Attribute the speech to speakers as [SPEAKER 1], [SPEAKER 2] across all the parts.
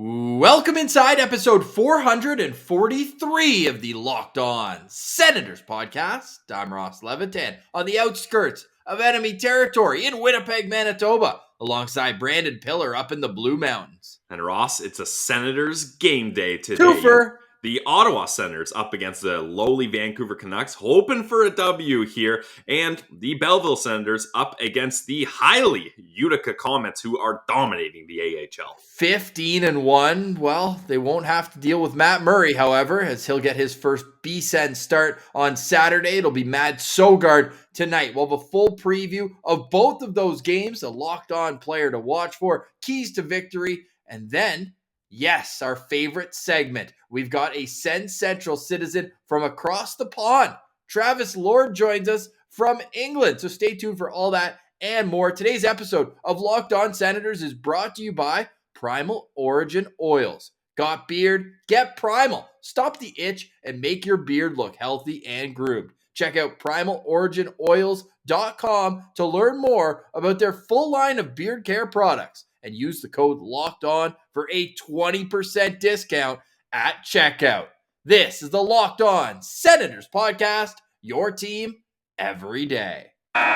[SPEAKER 1] Welcome inside episode 443 of the Locked On Senators podcast. I'm Ross Levitan on the outskirts of enemy territory in Winnipeg, Manitoba, alongside Brandon Pillar up in the Blue Mountains.
[SPEAKER 2] And Ross, it's a Senators game day today.
[SPEAKER 1] Twofer.
[SPEAKER 2] The Ottawa Senators up against the lowly Vancouver Canucks, hoping for a W here. And the Belleville Senators up against the highly Utica Comets, who are dominating the AHL.
[SPEAKER 1] 15-1. Well, they won't have to deal with Matt Murray, however, as he'll get his first B-Sen start on Saturday. It'll be Mad Sogard tonight. We'll have a full preview of both of those games, a locked-on player to watch for, keys to victory, and then, yes, our favorite segment. We've got a Sen Central citizen from across the pond. Travis Lord joins us from England, so stay tuned for all that and more. Today's episode of Locked On Senators is brought to you by Primal Origin Oils. Got beard? Get Primal. Stop the itch and make your beard look healthy and groomed. Check out primaloriginoils.com to learn more about their full line of beard care products and use the code LOCKEDON for a 20% discount at checkout. This is the Locked On Senators podcast, your team every day.
[SPEAKER 3] You're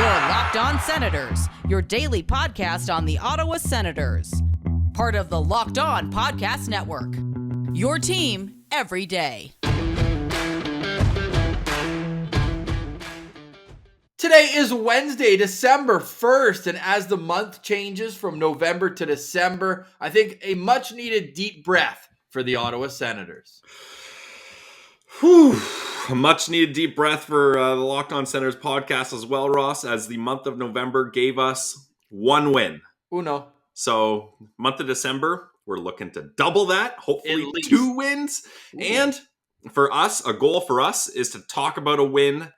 [SPEAKER 3] Locked On Senators, your daily podcast on the Ottawa Senators. Part of the Locked On Podcast Network. Your team every day.
[SPEAKER 1] Today is Wednesday, December 1st, and as the month changes from November to December, I think a much-needed deep breath for the Ottawa Senators.
[SPEAKER 2] Whew. A much-needed deep breath for the Locked On Senators podcast as well, Ross, as the month of November gave us one win.
[SPEAKER 1] Uno.
[SPEAKER 2] So, month of December, we're looking to double that, hopefully 2 wins.
[SPEAKER 1] Ooh.
[SPEAKER 2] And for us, a goal for us is to talk about a win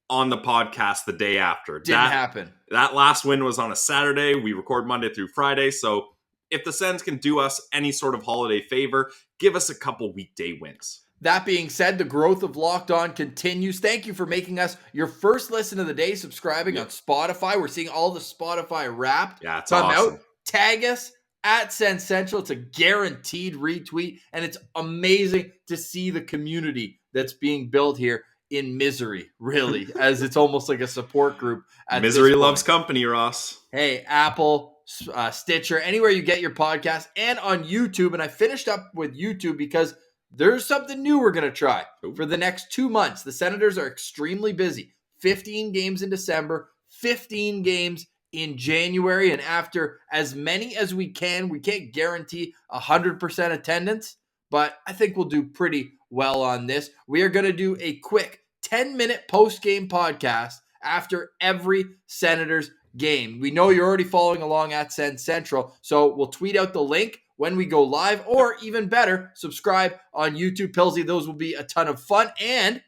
[SPEAKER 2] on the podcast the day after.
[SPEAKER 1] Didn't happen.
[SPEAKER 2] That last win was on a Saturday. We record Monday through Friday. So if the Sens can do us any sort of holiday favor, give us a couple weekday wins.
[SPEAKER 1] That being said, the growth of Locked On continues. Thank you for making us your first listen of the day, subscribing on Spotify. We're seeing all the Spotify Wrapped
[SPEAKER 2] it's
[SPEAKER 1] come
[SPEAKER 2] awesome.
[SPEAKER 1] out. Tag us at Sen Central. It's a guaranteed retweet, and it's amazing to see the community that's being built here in misery, really, as it's almost like a support group.
[SPEAKER 2] Misery loves company, Ross.
[SPEAKER 1] Hey, Apple, Stitcher, anywhere you get your podcast, and on YouTube. And I finished up with YouTube because there's something new we're going to try for the next 2 months. The Senators are extremely busy. 15 games in December, 15 games in January. And after as many as we can't guarantee 100% attendance, but I think we'll do pretty well on this. We are going to do a quick 10-minute post-game podcast after every Senators game. We know you're already following along at Sen Central, so we'll tweet out the link when we go live, or even better, subscribe on YouTube. Pilsy, those will be a ton of fun, and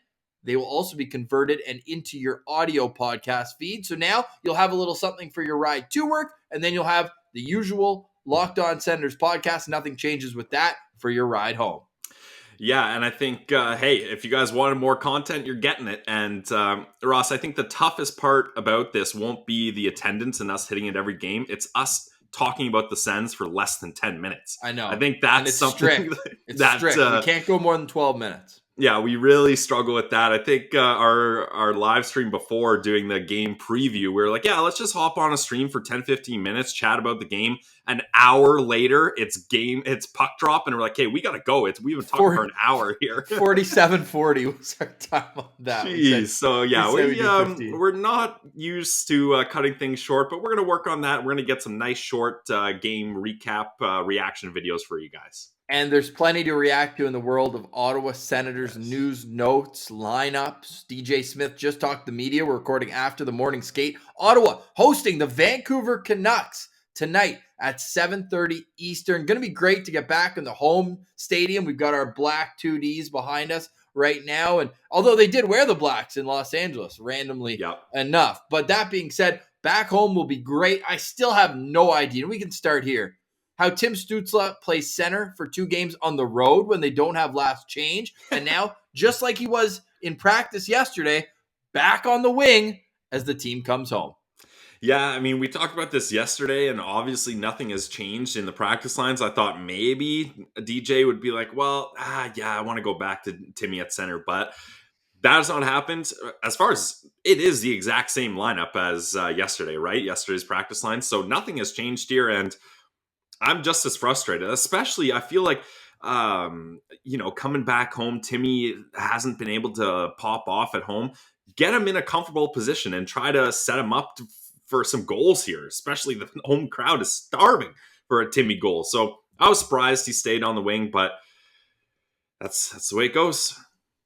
[SPEAKER 1] they will also be converted and into your audio podcast feed. So now you'll have a little something for your ride to work, and then you'll have the usual Locked On Senators podcast. Nothing changes with that for your ride home.
[SPEAKER 2] Yeah, and I think, hey, if you guys wanted more content, you're getting it. And Ross, I think the toughest part about this won't be the attendance and us hitting it every game. It's us talking about the Sens for less than 10 minutes.
[SPEAKER 1] I know.
[SPEAKER 2] I think that's something
[SPEAKER 1] It's strict. We can't go more than 12 minutes.
[SPEAKER 2] Yeah, we really struggle with that. I think our live stream before doing the game preview, we were like, yeah, let's just hop on a stream for 10, 15 minutes, chat about the game. An hour later, it's puck drop, and we're like, hey, we got to go. We've been talking for an hour here.
[SPEAKER 1] 47:40 was our time on that.
[SPEAKER 2] Jeez. So, yeah, we're not used to cutting things short, but we're going to work on that. We're going to get some nice short game recap reaction videos for you guys.
[SPEAKER 1] And there's plenty to react to in the world of Ottawa Senators news, notes, lineups. DJ Smith just talked to the media. We're recording after the morning skate. Ottawa hosting the Vancouver Canucks tonight at 7:30 Eastern. Going to be great to get back in the home stadium. We've got our black 2Ds behind us right now. And although they did wear the blacks in Los Angeles, randomly enough. But that being said, back home will be great. I still have no idea. We can start here. How Tim Stützle plays center for 2 games on the road when they don't have last change. And now, just like he was in practice yesterday, back on the wing as the team comes home.
[SPEAKER 2] Yeah, I mean, we talked about this yesterday, and obviously nothing has changed in the practice lines. I thought maybe a DJ would be like, well, yeah, I want to go back to Timmy at center, but that has not happened. As far as it is the exact same lineup as yesterday, right? Yesterday's practice line. So nothing has changed here, and I'm just as frustrated. Especially, I feel like, coming back home, Timmy hasn't been able to pop off at home. Get him in a comfortable position and try to set him up for some goals here. Especially the home crowd is starving for a Timmy goal. So I was surprised he stayed on the wing, but that's the way it goes.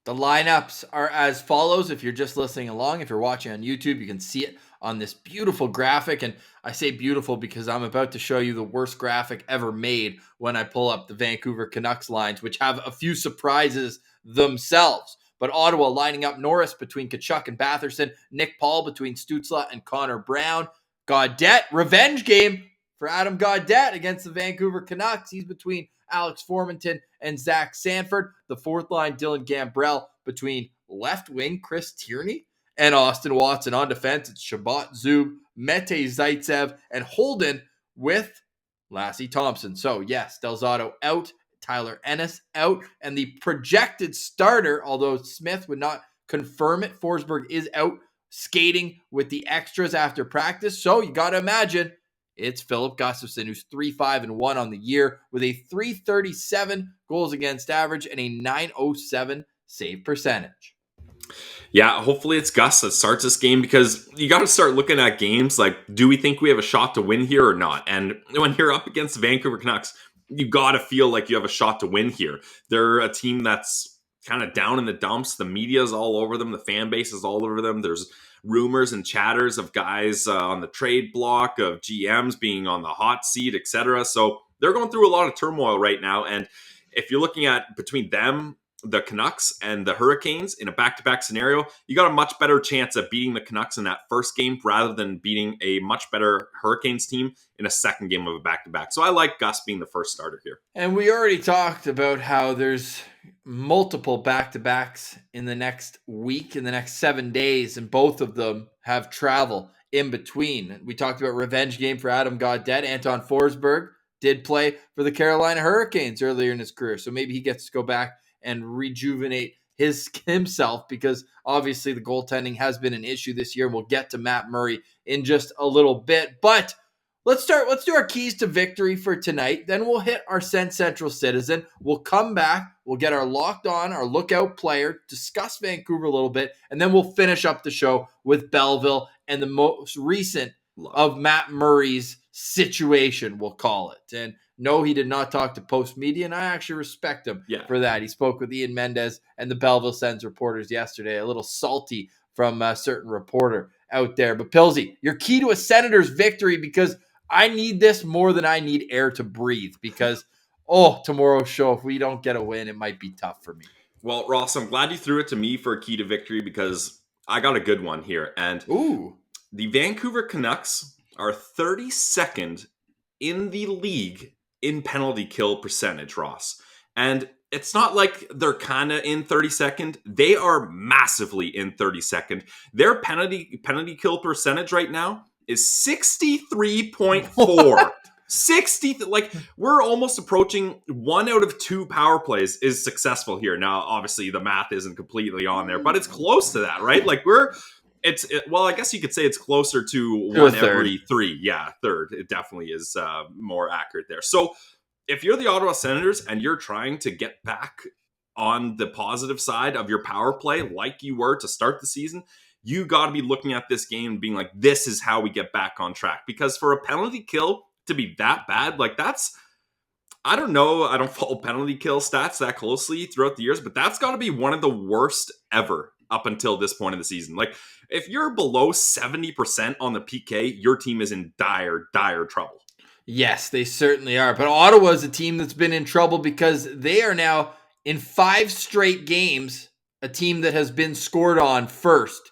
[SPEAKER 1] The lineups are as follows. If you're just listening along, if you're watching on YouTube, you can see it on this beautiful graphic. And I say beautiful because I'm about to show you the worst graphic ever made when I pull up the Vancouver Canucks lines, which have a few surprises themselves. But Ottawa lining up Norris between Tkachuk and Batherson, Nick Paul between Stützle and Connor Brown. Gaudette, revenge game for Adam Gaudette against the Vancouver Canucks. He's between Alex Formenton and Zach Sanford. The fourth line, Dylan Gambrell between left wing Chris Tierney and Austin Watson. On defense, it's Shabbat Zub, Mete Zaitsev, and Holden with Lassie Thompson. So yes, Del Zotto out, Tyler Ennis out, and the projected starter, although Smith would not confirm it, Forsberg is out skating with the extras after practice. So you got to imagine it's Philip Gustafsson, who's 3-5-1 on the year with a .337 goals against average and a .907 save percentage.
[SPEAKER 2] Yeah, hopefully it's Gus that starts this game, because you got to start looking at games like, do we think we have a shot to win here or not? And when you're up against the Vancouver Canucks, you got to feel like you have a shot to win here. They're a team that's kind of down in the dumps. The media's all over them. The fan base is all over them. There's rumors and chatters of guys on the trade block, of GMs being on the hot seat, etc. So they're going through a lot of turmoil right now. And if you're looking at between them, the Canucks and the Hurricanes in a back-to-back scenario, you got a much better chance of beating the Canucks in that first game rather than beating a much better Hurricanes team in a second game of a back-to-back. So I like Gus being the first starter here.
[SPEAKER 1] And we already talked about how there's multiple back-to-backs in the next week, in the next 7 days, and both of them have travel in between. We talked about revenge game for Adam Gaudette. Anton Forsberg did play for the Carolina Hurricanes earlier in his career, so maybe he gets to go back and rejuvenate himself, because obviously the goaltending has been an issue this year. We'll get to Matt Murray in just a little bit, but let's do our keys to victory for tonight. Then we'll hit our Send Central Citizen. We'll come back. We'll get our locked on, our lookout player, discuss Vancouver a little bit, and then we'll finish up the show with Belleville and the most recent of Matt Murray's situation, we'll call it. And no, he did not talk to Post Media, and I actually respect him for that. He spoke with Ian Mendez and the Belleville Sens reporters yesterday. A little salty from a certain reporter out there. But Pilsy, your key to a Senators victory, because I need this more than I need air to breathe, because, tomorrow's show, if we don't get a win, it might be tough for me.
[SPEAKER 2] Well, Ross, I'm glad you threw it to me for a key to victory, because I got a good one here. And the Vancouver Canucks are 32nd in the league in penalty kill percentage, Ross. And it's not like they're kind of in 32nd. They are massively in 32nd. Their penalty kill percentage right now is 63.4. 60, like, we're almost approaching 1 out of 2 power plays is successful here. Now, obviously, the math isn't completely on there, but it's close to that, right? Like, well, I guess you could say it's closer to 1 every 3. Yeah, third. It definitely is more accurate there. So if you're the Ottawa Senators and you're trying to get back on the positive side of your power play like you were to start the season, you got to be looking at this game and being like, this is how we get back on track. Because for a penalty kill to be that bad, like, that's, I don't know, I don't follow penalty kill stats that closely throughout the years, but that's got to be one of the worst ever up until this point of the season. Like, if you're below 70% on the PK, your team is in dire, dire trouble.
[SPEAKER 1] Yes, they certainly are. But Ottawa is a team that's been in trouble because they are now in 5 straight games a team that has been scored on first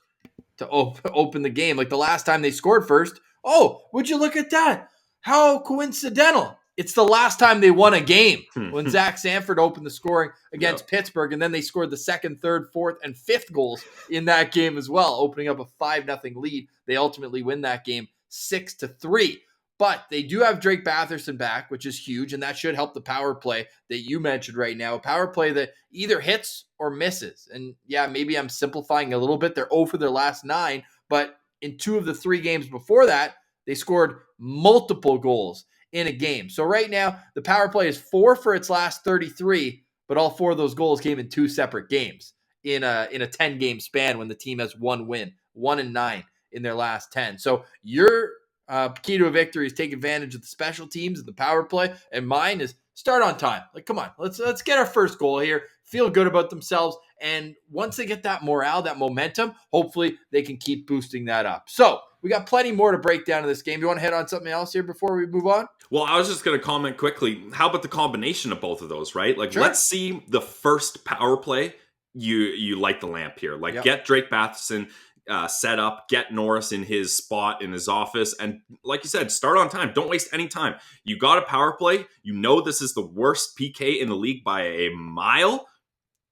[SPEAKER 1] to open the game. Like the last time they scored first, would you look at that? How coincidental. It's the last time they won a game when Zach Sanford opened the scoring against Pittsburgh, and then they scored the 2nd, 3rd, 4th, and 5th goals in that game as well, opening up a 5-0 lead. They ultimately win that game 6-3. But they do have Drake Batherson back, which is huge, and that should help the power play that you mentioned right now. A power play that either hits or misses. And yeah, maybe I'm simplifying a little bit. They're 0 for their last 9, but in 2 of the 3 games before that, they scored multiple goals in a game. So right now, the power play is 4 for its last 33, but all 4 of those goals came in 2 separate games in a 10-game span when the team has 1 win, 1-9 in their last 10. So your key to a victory is take advantage of the special teams and the power play, and mine is start on time. Like, come on, let's get our first goal here, feel good about themselves, and once they get that morale, that momentum, hopefully they can keep boosting that up. So we got plenty more to break down in this game. You want to hit on something else here before we move on?
[SPEAKER 2] Well, I was just going to comment quickly. How about the combination of both of those, right? Like,
[SPEAKER 1] Sure.
[SPEAKER 2] Let's see the first power play. You light the lamp here. Like, Get Drake Batherson set up, get Norris in his spot in his office, and like you said, start on time. Don't waste any time. You got a power play. You know this is the worst PK in the league by a mile.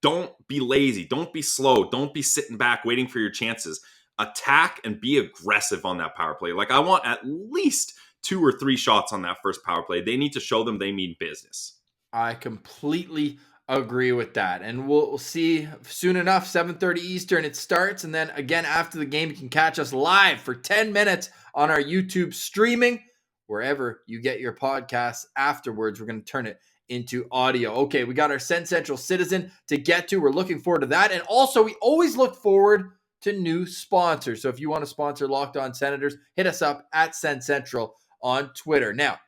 [SPEAKER 2] Don't be lazy. Don't be slow. Don't be sitting back waiting for your chances. Attack and be aggressive on that power play. Like, I want at least 2 or 3 shots on that first power play. They need to show them they mean business.
[SPEAKER 1] I completely agree with that. And we'll see soon enough, 7:30 Eastern, it starts. And then again, after the game, you can catch us live for 10 minutes on our YouTube streaming, wherever you get your podcasts afterwards. We're going to turn it into audio. Okay, we got our Send Central Citizen to get to. We're looking forward to that. And also, we always look forward to new sponsors. So if you want to sponsor Locked On Senators, hit us up at Send Central on Twitter. Now,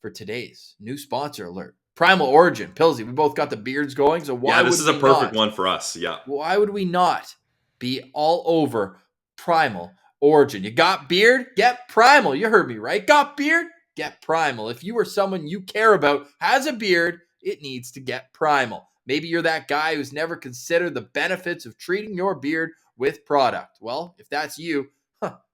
[SPEAKER 1] for today's new sponsor alert, Primal Origin. Pilsy, we both got the beards going, so why would
[SPEAKER 2] this is a perfect one for us. Yeah.
[SPEAKER 1] Why would we not be all over Primal Origin? You got beard? Get Primal. You heard me right. Got beard? Get Primal. If you or someone you care about has a beard, it needs to get Primal. Maybe you're that guy who's never considered the benefits of treating your beard with product. Well, if that's you,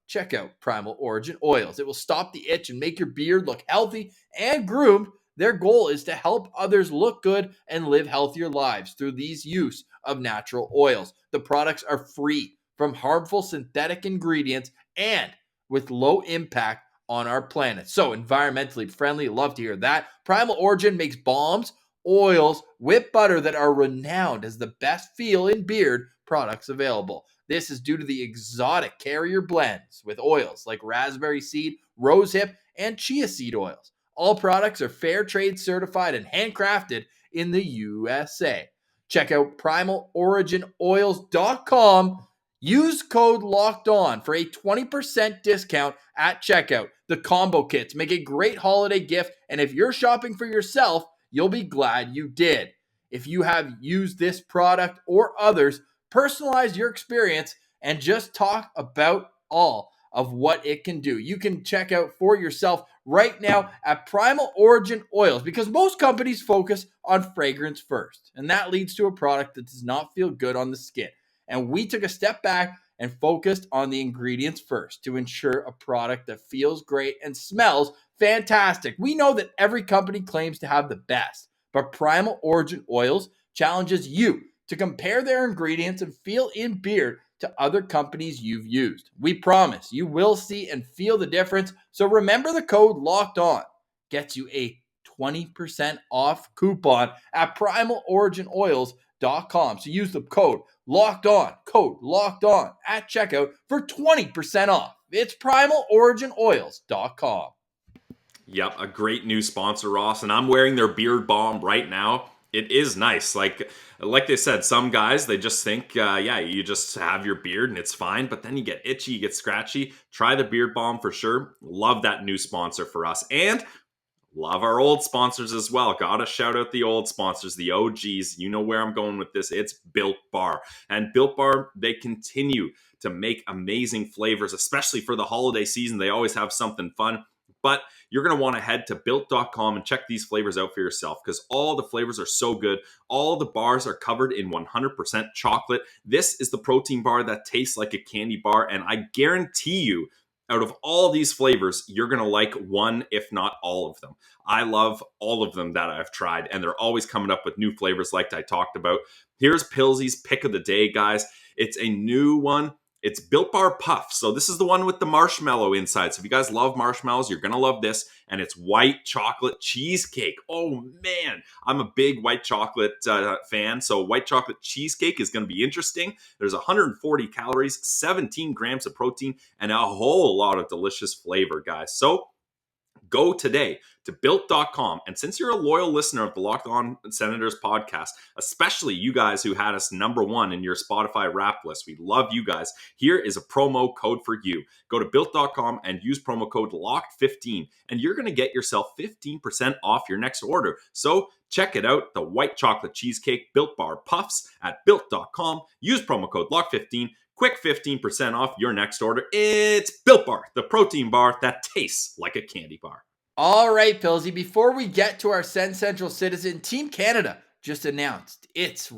[SPEAKER 1] check out Primal Origin Oils. It will stop the itch and make your beard look healthy and groomed. Their goal is to help others look good and live healthier lives through these use of natural oils. The products are free from harmful synthetic ingredients and with low impact on our planet. So environmentally friendly. Love to hear that. Primal Origin makes balms, oils, whipped butter that are renowned as the best feel in beard products available. This is due to the exotic carrier blends with oils like raspberry seed, rosehip, and chia seed oils. All products are fair trade certified and handcrafted in the USA. Check out primaloriginoils.com. Use code LOCKEDON for a 20% discount at checkout. The combo kits make a great holiday gift, and if you're shopping for yourself, you'll be glad you did. If you have used this product or others, personalize your experience and just talk about all of what it can do. You can check out for yourself right now at Primal Origin Oils, because most companies focus on fragrance first, and that leads to a product that does not feel good on the skin. And we took a step back and focused on the ingredients first to ensure a product that feels great and smells fantastic. We know that every company claims to have the best, but Primal Origin Oils challenges you to compare their ingredients and feel in beard to other companies you've used. We promise you will see and feel the difference. So remember, the code LOCKED ON gets you a 20% off coupon at primaloriginoils.com. So use the code LOCKED ON at checkout for 20% off. It's primaloriginoils.com.
[SPEAKER 2] Yep, a great new sponsor, Ross, and I'm wearing their beard balm right now. It is nice. Like they said, some guys, they just think, you just have your beard and it's fine, but then you get itchy, you get scratchy. Try the beard balm for sure. Love that new sponsor for us. And love our old sponsors as well. Gotta shout out the old sponsors, the OGs. You know where I'm going with this. It's Built Bar. And Built Bar, they continue to make amazing flavors, especially for the holiday season. They always have something fun. But you're going to want to head to built.com and check these flavors out for yourself, because all the flavors are so good. All the bars are covered in 100% chocolate. This is the protein bar that tastes like a candy bar, and I guarantee you, out of all these flavors, you're going to like one, if not all of them. I love all of them that I've tried, and they're always coming up with new flavors like I talked about. Here's Pilsy's pick of the day, guys. It's a new one. It's Built Bar Puffs. So this is the one with the marshmallow inside. So if you guys love marshmallows, you're going to love this. And it's white chocolate cheesecake. Oh, man. I'm a big white chocolate fan. So white chocolate cheesecake is going to be interesting. There's 140 calories, 17 grams of protein, and a whole lot of delicious flavor, guys. So go today to built.com. And since you're a loyal listener of the Locked On Senators podcast, especially you guys who had us #1 in your Spotify rap list, we love you guys. Here is a promo code for you. Go to built.com and use promo code LOCKED15, and you're going to get yourself 15% off your next order. So check it out, the white chocolate cheesecake Built Bar Puffs at built.com. Use promo code LOCKED15. Quick 15% off your next order. It's Built Bar, the protein bar that tastes like a candy bar.
[SPEAKER 1] All right, Pillsy, before we get to our Send Central Citizen, Team Canada just announced its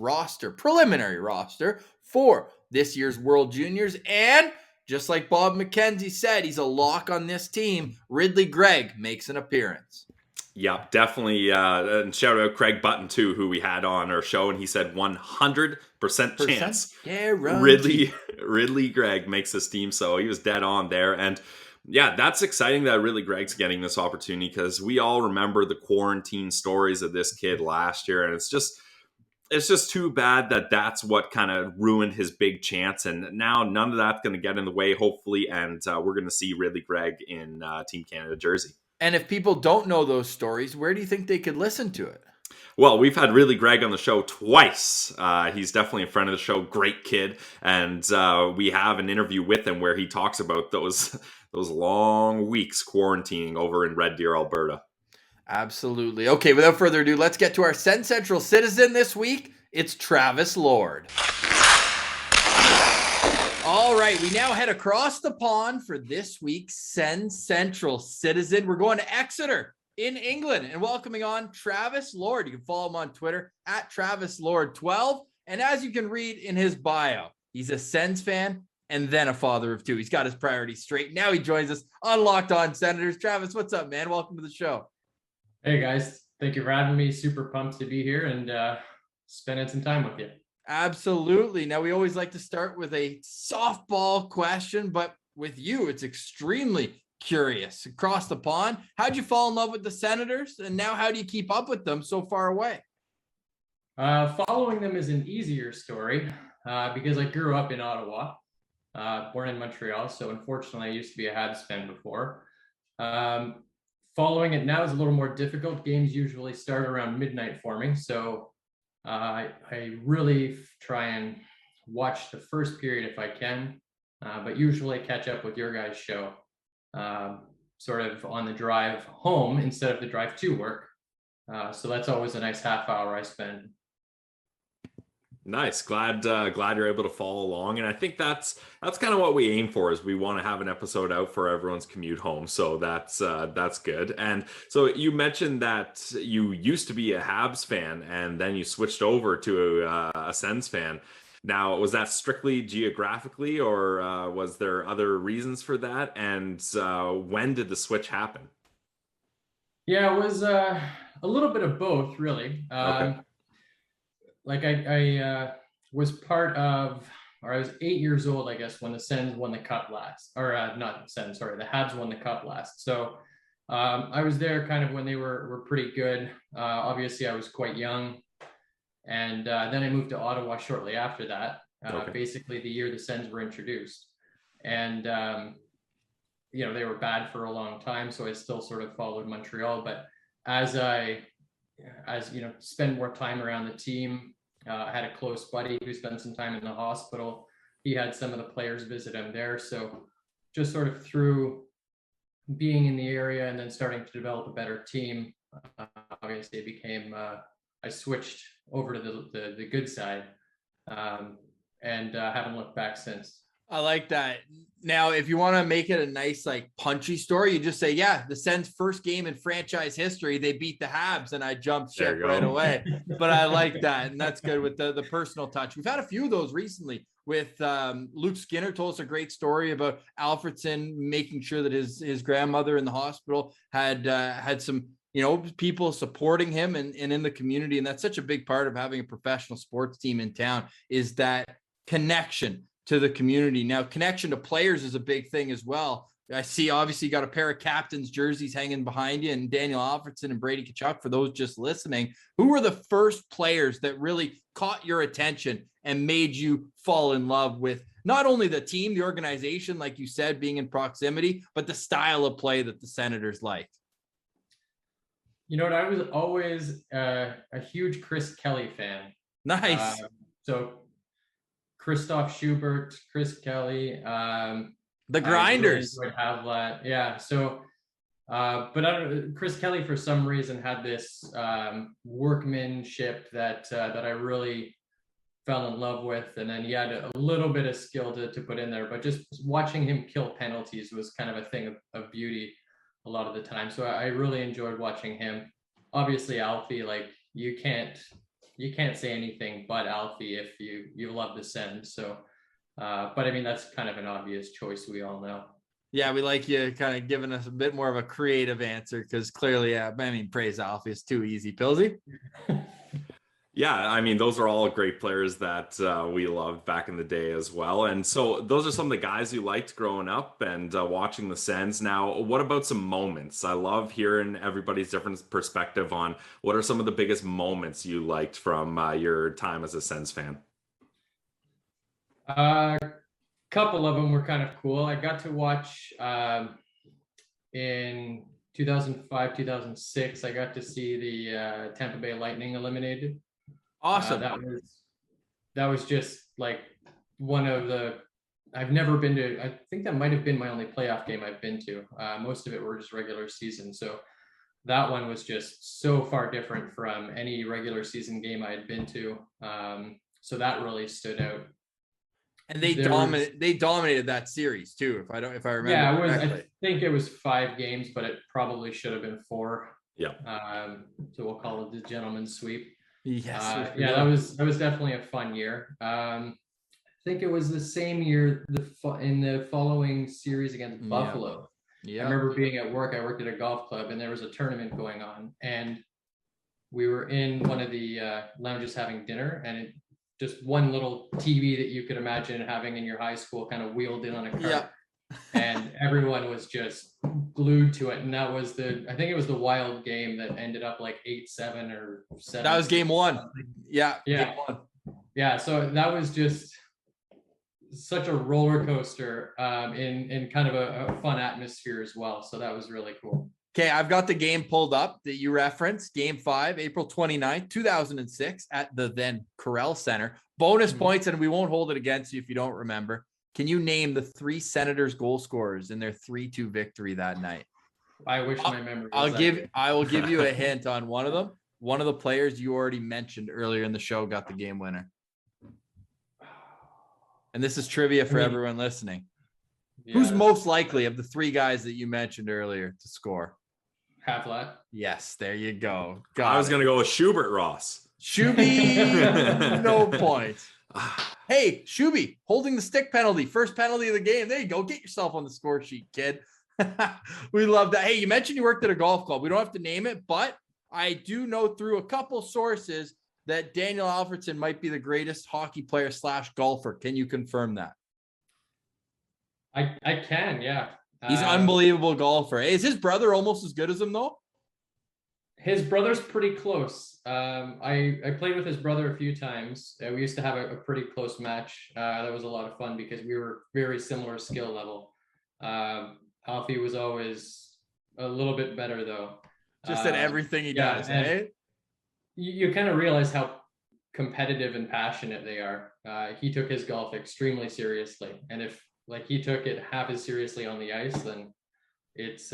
[SPEAKER 1] preliminary roster for this year's World Juniors. And just like Bob McKenzie said, he's a lock on this team. Ridley Gregg makes an appearance.
[SPEAKER 2] Yeah, definitely. And shout out Craig Button, too, who we had on our show. And he said 100% chance Ridley Gregg makes this team. So he was dead on there. And yeah, that's exciting that Ridley Gregg's getting this opportunity, because we all remember the quarantine stories of this kid last year. And it's just too bad that that's what kind of ruined his big chance. And now none of that's going to get in the way, hopefully. And we're going to see Ridley Gregg in Team Canada jersey.
[SPEAKER 1] And if people don't know those stories, where do you think they could listen to it?
[SPEAKER 2] Well, we've had Ridley Gregg on the show twice. He's definitely a friend of the show, great kid. And we have an interview with him where he talks about those long weeks quarantining over in Red Deer, Alberta.
[SPEAKER 1] Absolutely. Okay, without further ado, let's get to our Send Central Citizen this week. It's Travis Lord. All right, we now head across the pond for this week's Send Central Citizen. We're going to Exeter in England and welcoming on Travis Lord. You can follow him on Twitter at TravisLord12. And as you can read in his bio, he's a Sens fan and then a father of two. He's got his priorities straight. Now he joins us on Locked On Senators. Travis, what's up, man? Welcome to the show.
[SPEAKER 4] Hey, guys. Thank you for having me. Super pumped to be here and spending some time with you.
[SPEAKER 1] Absolutely. Now, we always like to start with a softball question, but with you, it's extremely curious. Across the pond, how'd you fall in love with the Senators? And now how do you keep up with them so far away?
[SPEAKER 4] Following them is an easier story because I grew up in Ottawa, born in Montreal. So unfortunately, I used to be a Habs fan before. Following it now is a little more difficult. Games usually start around midnight for me. So I really try and watch the first period if I can, but usually catch up with your guys' show sort of on the drive home instead of the drive to work. So that's always a nice half hour I spend.
[SPEAKER 2] Nice. Glad you're able to follow along. And I think that's kind of what we aim for, is we want to have an episode out for everyone's commute home. So that's good. And so you mentioned that you used to be a Habs fan and then you switched over to a Sens fan. Now, was that strictly geographically, or was there other reasons for that? And when did the switch happen?
[SPEAKER 4] Yeah, it was a little bit of both, really.
[SPEAKER 2] Okay.
[SPEAKER 4] Like I was part of, or I was 8 years old, I guess, when the Sens won the Cup last, or not Sens, sorry, the Habs won the Cup last. So I was there kind of when they were pretty good. Obviously, I was quite young, and then I moved to Ottawa shortly after that. Basically, the year the Sens were introduced, and they were bad for a long time. So I still sort of followed Montreal, but as spend more time around the team. I had a close buddy who spent some time in the hospital. He had some of the players visit him there. So just sort of through being in the area and then starting to develop a better team, obviously it became, I switched over to the good side and haven't looked back since.
[SPEAKER 1] I like that. Now, if you want to make it a nice, punchy story, you just say, yeah, the Sens' first game in franchise history, they beat the Habs, and I jumped ship right away. But I like that, and that's good with the personal touch. We've had a few of those recently with Luke Skinner told us a great story about Alfredson making sure that his grandmother in the hospital had some people supporting him and in the community. And that's such a big part of having a professional sports team in town, is that connection to the community. Now, connection to players is a big thing as well. I see, obviously, you got a pair of captains' jerseys hanging behind you, and Daniel Alfredson and Brady Tkachuk. For those just listening, who were the first players that really caught your attention and made you fall in love with not only the team, the organization, like you said, being in proximity, but the style of play that the Senators liked?
[SPEAKER 4] You know what? I was always a huge Chris Kelly fan.
[SPEAKER 1] Nice.
[SPEAKER 4] So Christoph Schubert, Chris Kelly,
[SPEAKER 1] the Grinders.
[SPEAKER 4] Would have that. Yeah. So, but I don't. Chris Kelly, for some reason, had this workmanship that I really fell in love with, and then he had a little bit of skill to put in there. But just watching him kill penalties was kind of a thing of beauty a lot of the time. So I really enjoyed watching him. Obviously, Alfie, like you can't say anything but Alfie if you love the Sens. So. But I mean, that's kind of an obvious choice. We all know.
[SPEAKER 1] Yeah, we like you kind of giving us a bit more of a creative answer because clearly, yeah, I mean, praise Alfie is too easy. Pillsy?
[SPEAKER 2] Yeah, I mean, those are all great players that we loved back in the day as well. And so those are some of the guys you liked growing up and watching the Sens. Now, what about some moments? I love hearing everybody's different perspective on what are some of the biggest moments you liked from your time as a Sens fan.
[SPEAKER 4] Couple of them were kind of cool. I got to watch in 2005, 2006. I got to see the Tampa Bay Lightning eliminated.
[SPEAKER 1] Awesome.
[SPEAKER 4] That was just like one of the. I've never been to. I think that might have been my only playoff game I've been to. Most of it were just regular season. So that one was just so far different from any regular season game I had been to. So that really stood out.
[SPEAKER 1] And they dominated that series too, if I remember.
[SPEAKER 4] Yeah,
[SPEAKER 1] correctly.
[SPEAKER 4] I think it was 5 games, but it probably should have been 4.
[SPEAKER 2] Yeah.
[SPEAKER 4] So we'll call it the gentleman's sweep.
[SPEAKER 1] Yes.
[SPEAKER 4] Yeah, that was definitely a fun year. I think it was the same year in the following series against Buffalo. Yeah. I remember being at work. I worked at a golf club, and there was a tournament going on, and we were in one of the lounges having dinner, and just one little TV that you could imagine having in your high school kind of wheeled in on a cart. Yeah. And everyone was just glued to it. And that was I think it was the Wild game that ended up like 8-7 or 7.
[SPEAKER 1] That was game 1. Yeah.
[SPEAKER 4] Yeah.
[SPEAKER 1] Game 1.
[SPEAKER 4] Yeah. So that was just such a roller coaster in kind of a fun atmosphere as well. So that was really cool.
[SPEAKER 1] Okay, I've got the game pulled up that you referenced. Game 5, April 29th, 2006 at the then Corel Center. Bonus points, and we won't hold it against you if you don't remember. Can you name the 3 Senators goal scorers in their 3-2 victory that night?
[SPEAKER 4] I wish my memory
[SPEAKER 1] was I will give you a hint on one of them. One of the players you already mentioned earlier in the show got the game winner. And this is trivia for everyone listening. Yeah. Who's most likely of the 3 guys that you mentioned earlier to score?
[SPEAKER 4] Havlat.
[SPEAKER 1] Yes, there you go.
[SPEAKER 2] I was going to go with Schubert Ross.
[SPEAKER 1] Shuby, no points. Hey, Shuby, holding the stick penalty. First penalty of the game. There you go. Get yourself on the score sheet, kid. We love that. Hey, you mentioned you worked at a golf club. We don't have to name it, but I do know through a couple sources that Daniel Alfredson might be the greatest hockey player / golfer. Can you confirm that?
[SPEAKER 4] I can, yeah.
[SPEAKER 1] He's an unbelievable golfer. Is his brother almost as good as him, though?
[SPEAKER 4] His brother's pretty close. I played with his brother a few times. We used to have a pretty close match. That was a lot of fun because we were very similar skill level. Alfie was always a little bit better, though.
[SPEAKER 1] Just at everything he does, eh?
[SPEAKER 4] You kind of realize how competitive and passionate they are. He took his golf extremely seriously. And if he took it half as seriously on the ice, then it's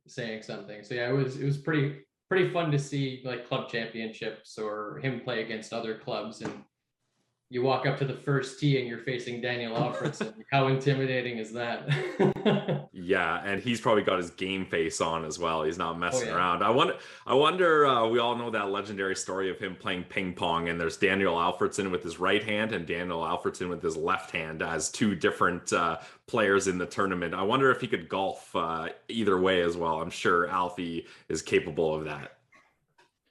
[SPEAKER 4] saying something. So yeah, it was pretty fun to see like club championships or him play against other clubs, and you walk up to the first tee and you're facing Daniel Alfredson. How intimidating is that?
[SPEAKER 2] Yeah, and he's probably got his game face on as well. He's not messing around. I wonder. We all know that legendary story of him playing ping pong, and there's Daniel Alfredson with his right hand and Daniel Alfredson with his left hand as 2 different players in the tournament. I wonder if he could golf either way as well. I'm sure Alfie is capable of that.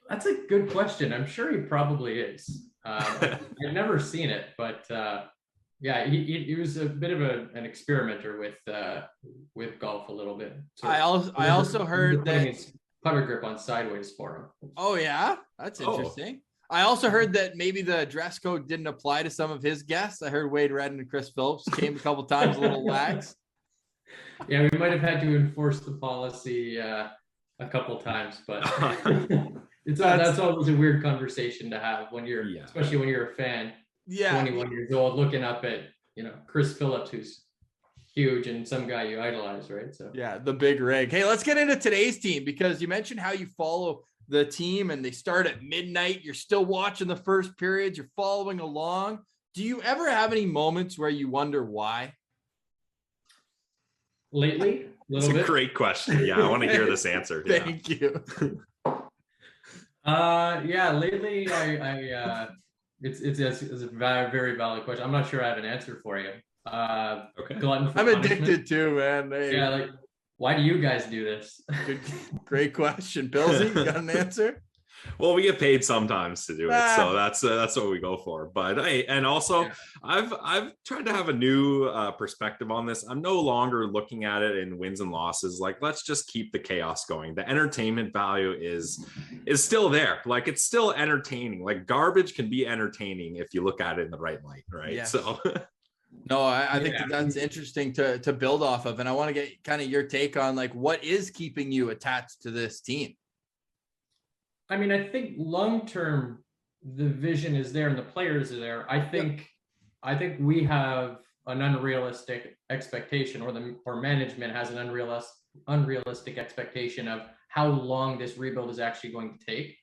[SPEAKER 4] That's a good question. I'm sure he probably is. I've never seen it, but yeah, he was a bit of an experimenter with golf a little bit. So
[SPEAKER 1] I also heard
[SPEAKER 4] putting
[SPEAKER 1] that.
[SPEAKER 4] his putter grip on sideways for him.
[SPEAKER 1] Oh yeah, that's
[SPEAKER 2] Oh.
[SPEAKER 1] interesting. I also heard that maybe the dress code didn't apply to some of his guests. I heard Wade Redden and Chris Phillips came a couple times a little lax.
[SPEAKER 4] Yeah, we might have had to enforce the policy a couple times, but that's always a weird conversation to have when you're, especially when you're a fan, 21 years old, looking up at Chris Phillips, who's huge and some guy you idolize, right? So
[SPEAKER 1] yeah, the big rig. Hey, let's get into today's team, because you mentioned how you follow the team and they start at midnight. You're still watching the first periods. You're following along. Do you ever have any moments where you wonder why?
[SPEAKER 4] Lately,
[SPEAKER 2] it's a great question. Yeah, I want to hear this answer. Yeah.
[SPEAKER 1] Thank you.
[SPEAKER 4] Yeah, lately it's a very, very valid question. I'm not sure I have an answer for you.
[SPEAKER 2] Okay.
[SPEAKER 1] I'm addicted too, man. Hey.
[SPEAKER 4] Yeah, like, why do you guys do this?
[SPEAKER 1] Great question. Pillsy, you got an answer?
[SPEAKER 2] Well, we get paid sometimes to do it, so that's what we go for. But I've tried to have a new perspective on this. I'm no longer looking at it in wins and losses. Like, let's just keep the chaos going. The entertainment value is still there. Like, it's still entertaining. Like, garbage can be entertaining if you look at it in the right light, right?
[SPEAKER 1] Yes.
[SPEAKER 2] So.
[SPEAKER 1] No, I think that's interesting to build off of, and I want to get kind of your take on like what is keeping you attached to this team.
[SPEAKER 4] I mean, I think long-term, the vision is there and the players are there. I think we have an unrealistic expectation, or management has an unrealistic expectation of how long this rebuild is actually going to take.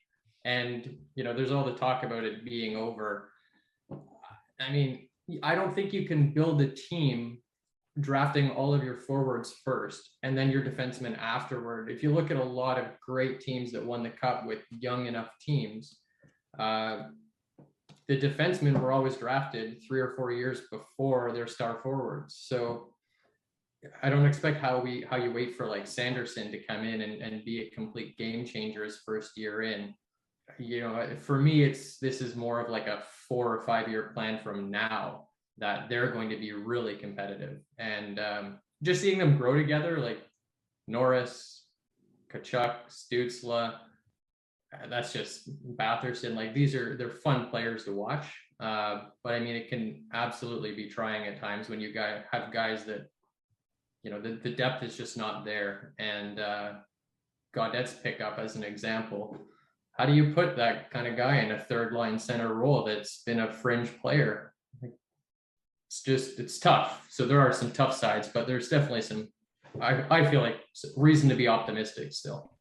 [SPEAKER 4] And, there's all the talk about it being over. I mean, I don't think you can build a team drafting all of your forwards first and then your defensemen afterward. If you look at a lot of great teams that won the cup with young enough teams, the defensemen were always drafted 3 or 4 years before their star forwards. So I don't expect how you wait for like Sanderson to come in and be a complete game changer his first year in. For me, this is more of like a 4 or 5 year plan from now that they're going to be really competitive. And just seeing them grow together, like Norris, Tkachuk, Stützle, that's just Batherson. Like, they're fun players to watch. But I mean, it can absolutely be trying at times when you have guys that, the depth is just not there. And Gaudette's pickup as an example. How do you put that kind of guy in a third line center role that's been a fringe player? It's tough. So there are some tough sides, but there's definitely some, I feel like, reason to be optimistic still.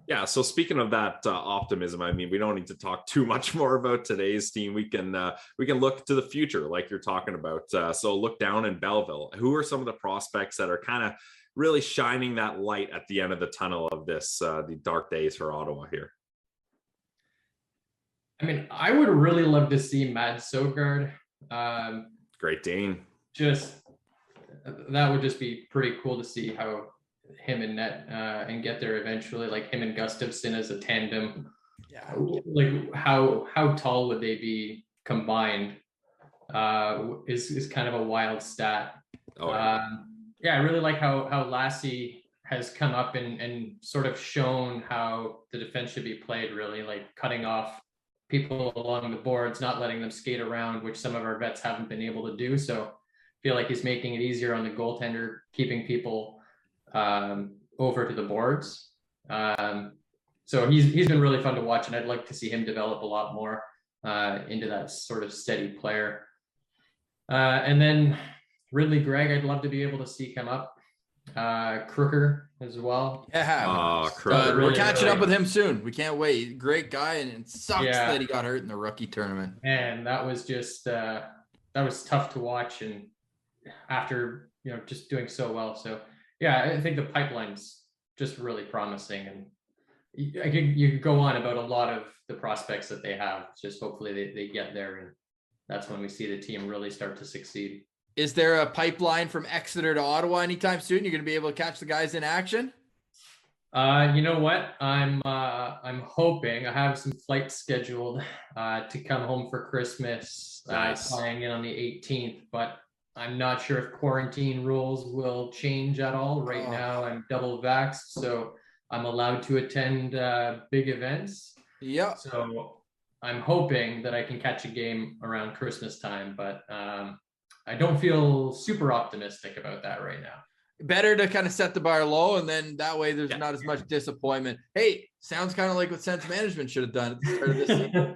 [SPEAKER 2] Yeah. So speaking of that optimism, I mean, we don't need to talk too much more about today's team. We can look to the future, like you're talking about. So look down in Belleville. Who are some of the prospects that are kind of really shining that light at the end of the tunnel of this, the dark days for Ottawa here?
[SPEAKER 4] I mean, I would really love to see Mads Søgaard.
[SPEAKER 2] Great Dane.
[SPEAKER 4] That would just be pretty cool to see how him and Net and get there eventually, like him and Gustafsson as a tandem. Yeah. Like how tall would they be combined? Is kind of a wild stat.
[SPEAKER 2] Oh, yeah.
[SPEAKER 4] I really like how Lassie has come up and sort of shown how the defense should be played, really, like cutting off people along the boards, not letting them skate around, which some of our vets haven't been able to do. So I feel like he's making it easier on the goaltender, keeping people over to the boards. So he's been really fun to watch, and I'd like to see him develop a lot more into that sort of steady player. And then Ridley Gregg, I'd love to be able to see come up. Crooker as well.
[SPEAKER 1] Yeah, we're catching up with him soon. We can't wait. Great guy, and it sucks that he got hurt in the rookie tournament.
[SPEAKER 4] And that was just that was tough to watch, and after just doing so well. So yeah, I think the pipeline's just really promising, and you could go on about a lot of the prospects that they have. Just hopefully they get there, and that's when we see the team really start to succeed.
[SPEAKER 1] Is there a pipeline from Exeter to Ottawa anytime soon? You're going to be able to catch the guys in action?
[SPEAKER 4] You know what? I'm hoping I have some flights scheduled to come home for Christmas,
[SPEAKER 2] Nice.
[SPEAKER 4] flying in on the 18th, but I'm not sure if quarantine rules will change at all. Right
[SPEAKER 1] Oh,
[SPEAKER 4] now, I'm double vaxxed, so I'm allowed to attend big events.
[SPEAKER 1] yeah.
[SPEAKER 4] So I'm hoping that I can catch a game around Christmas time, but I don't feel super optimistic about that right now.
[SPEAKER 1] Better to kind of set the bar low, and then that way there's
[SPEAKER 2] Yeah.
[SPEAKER 1] not as much disappointment. Hey, sounds kind of like what Sense Management should have done at the start of this season.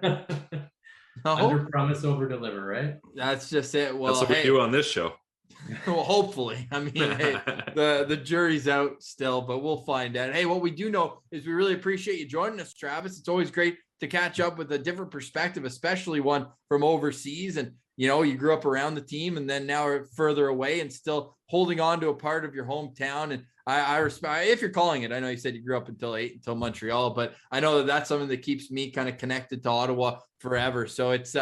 [SPEAKER 1] No,
[SPEAKER 4] Under promise, over deliver, right?
[SPEAKER 1] that's just it.
[SPEAKER 2] That's
[SPEAKER 1] Well,
[SPEAKER 2] what we
[SPEAKER 1] hey,
[SPEAKER 2] do on this show.
[SPEAKER 1] well, hopefully. I mean, hey, the jury's out still, but we'll find out. Hey, what we do know is we really appreciate you joining us, Travis. It's always great to catch up with a different perspective, especially one from overseas. And you grew up around the team, and then now are further away, and still holding on to a part of your hometown. And I respect, if you're calling it. I know you said you grew up until Montreal, but I know that that's something that keeps me kind of connected to Ottawa forever. So it's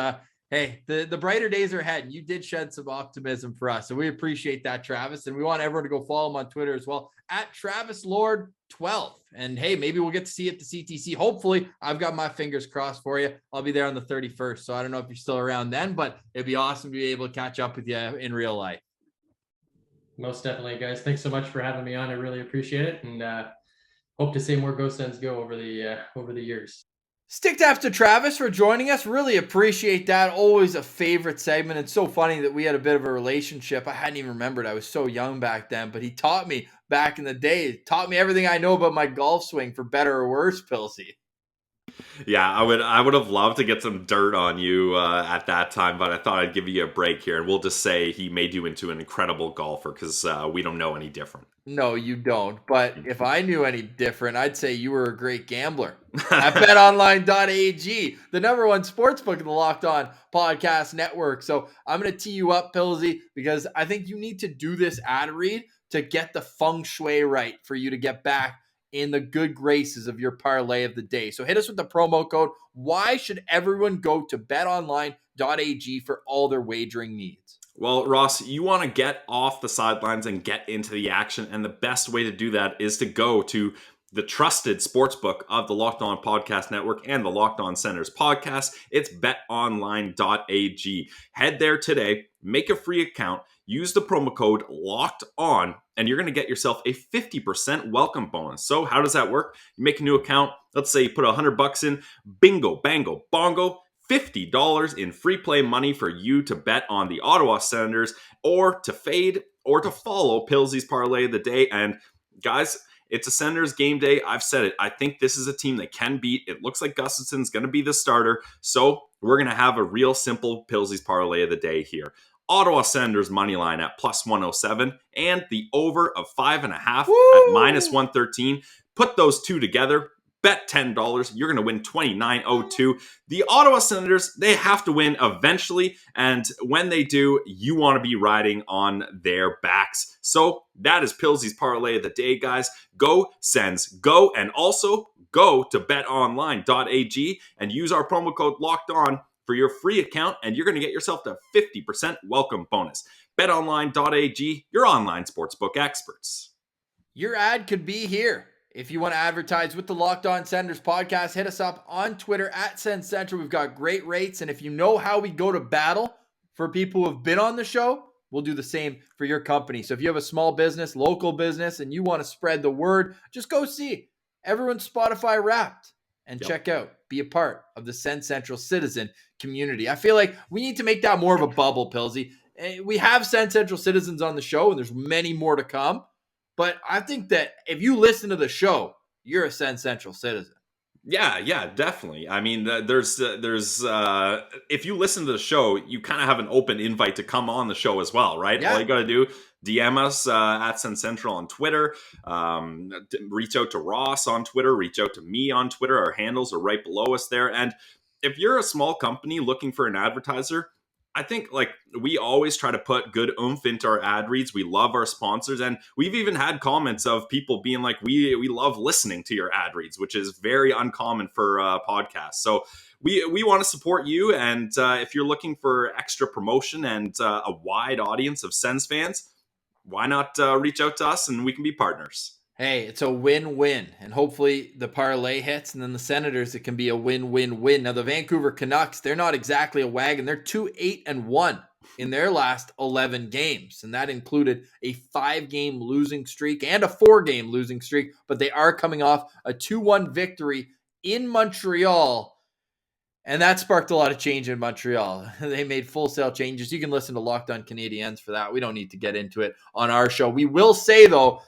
[SPEAKER 1] hey, the brighter days are ahead. You did shed some optimism for us. So we appreciate that, Travis. And we want everyone to go follow him on Twitter as well, at Travis Lord 12. And hey, maybe we'll get to see you at the CTC. Hopefully, I've got my fingers crossed for you. I'll be there on the 31st. So I don't know if you're still around then, but it'd be awesome to be able to catch up with you in real life.
[SPEAKER 4] Most definitely, guys. Thanks so much for having me on. I really appreciate it, and hope to see more Go Sens Go over the years.
[SPEAKER 1] Stick taps to Travis for joining us. Really appreciate that. Always a favorite segment. It's so funny that we had a bit of a relationship. I hadn't even remembered. I was so young back then, but he taught me back in the day. He taught me everything I know about my golf swing, for better or worse, Pilsy.
[SPEAKER 2] Yeah, I would have loved to get some dirt on you at that time, but I thought I'd give you a break here, and we'll just say he made you into an incredible golfer, because we don't know any different.
[SPEAKER 1] No, you don't. But if I knew any different, I'd say you were a great gambler. At betonline.ag, the #1 sportsbook in the Locked On Podcast Network. So I'm going to tee you up, Pillsy, because I think you need to do this ad read to get the feng shui right for you to get back in the good graces of your parlay of the day. So hit us with the promo code. Why should everyone go to betonline.ag for all their wagering needs?
[SPEAKER 2] Well, Ross, you want to get off the sidelines and get into the action, and the best way to do that is to go to the trusted sportsbook of the Locked On Podcast Network and the Locked On Centers podcast. It's betonline.ag. Head there today, make a free account, use the promo code Locked On, and you're going to get yourself a 50% welcome bonus. So how does that work? You make a new account. Let's say you put $100 in. Bingo, bango, bongo. $50 in free play money for you to bet on the Ottawa Senators, or to fade, or to follow Pillsy's parlay of the day. And guys, it's a Senators game day. I've said it. I think this is a team that can beat. It looks like Gustafson's going to be the starter. So we're going to have a real simple Pillsy's parlay of the day here. Ottawa Senators money line at +107, and the over of 5.5 at -113. Put those two together. Bet $10, you're going to win $29.02. The Ottawa Senators, they have to win eventually, and when they do, you want to be riding on their backs. So that is Pillsy's parlay of the day, guys. Go Sens, go, and also go to betonline.ag and use our promo code Locked On for your free account, and you're going to get yourself the 50% welcome bonus. betonline.ag, your online sportsbook experts.
[SPEAKER 1] Your ad could be here. If you want to advertise with the Locked On Senators podcast, hit us up on Twitter at SensCentral. We've got great rates. And if you know how we go to battle for people who have been on the show, we'll do the same for your company. So if you have a small business, local business, and you want to spread the word, just go see everyone's Spotify Wrapped and check out, be a part of the SensCentral citizen community. I feel like we need to make that more of a bubble, Pillsy. We have SensCentral citizens on the show, and there's many more to come. But I think that if you listen to the show, you're a SensCentral citizen.
[SPEAKER 2] Yeah, definitely. I mean, there's if you listen to the show, you kind of have an open invite to come on the show as well, right?
[SPEAKER 1] Yeah.
[SPEAKER 2] All you got to do, DM us at SensCentral on Twitter, reach out to Ross on Twitter, reach out to me on Twitter. Our handles are right below us there. And if you're a small company looking for an advertiser, I think we always try to put good oomph into our ad reads. We love our sponsors, and we've even had comments of people being like, we love listening to your ad reads, which is very uncommon for podcasts. So we want to support you, and if you're looking for extra promotion and a wide audience of Sens fans, why not reach out to us and we can be partners.
[SPEAKER 1] Hey, it's a win-win, and hopefully the parlay hits, and then the Senators, it can be a win-win-win. Now, the Vancouver Canucks, they're not exactly a wagon. They're 2-8-1 in their last 11 games, and that included a 5-game losing streak and a 4-game losing streak, but they are coming off a 2-1 victory in Montreal, and that sparked a lot of change in Montreal. They made full sale changes. You can listen to Locked On Canadiens for that. We don't need to get into it on our show. We will say, though,